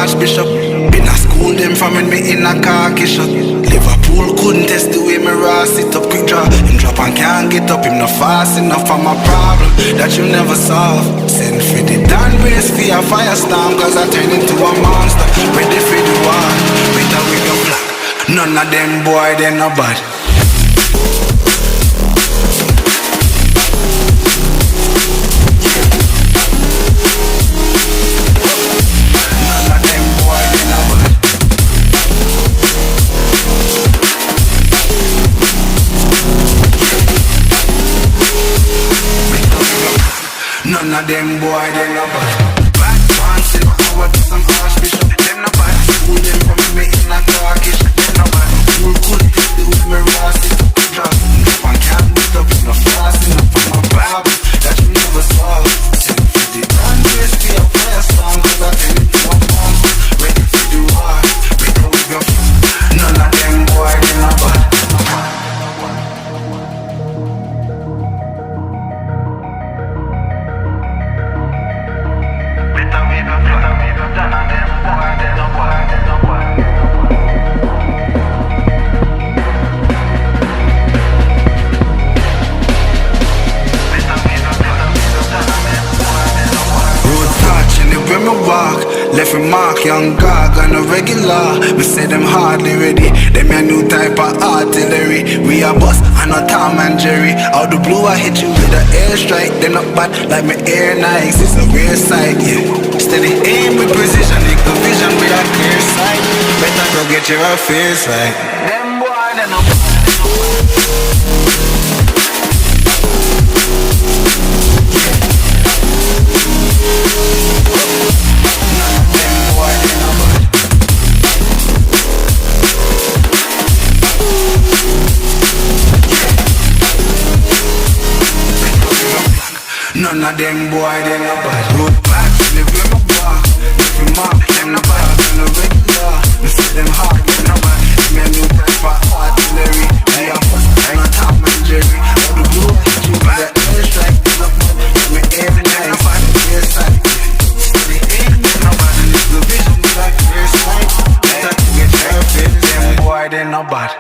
archbishop. Been a school them from when me in a khaki shot. Liverpool couldn't test the way me raw sit up. Quick draw, him drop and can't get up. Him not fast enough for my problem that you never solve. Send for the Dan brace for a firestorm, cause I turn into a monster. Ready for the war, better with your black. None of them boy, they no bad. None of them boy, they no bad. Bad man, sit over to some archbishop. Them no bad. School them from me in a carkish. Them no bad. School couldn't fit the with me rasty. Just one can't meet up, no fast enough for my Bible that you never solve. Send for the grand race for your fire song, cause I tell you to a monster. Ready for the war, ready we go. None of them boy, they no bad. Left a mark, young gog on a regular. We say them hardly ready. Them a new type of artillery. We a boss and not Tom and Jerry. Out the blue I hit you with an airstrike. They not bad like my air Nikes. It's a rare sight, yeah. Steady aim with precision, equal vision with a clear sight. Better go get your affairs right. Them boy they no bad. None of them boy, they no bad. Road back, live with my bar. If you mark, them no bad. Them no regular. We see them hard, them no bad. Me a new type of artillery. Me a bust, I'm a Tom and Jerry. Out the blue, you with the airstrike. They no bad. Me every night, no bad. Clear sight. They ain't no bad. And it's the vision, we like clear sight. Better to get your face. Them boy, they no bad.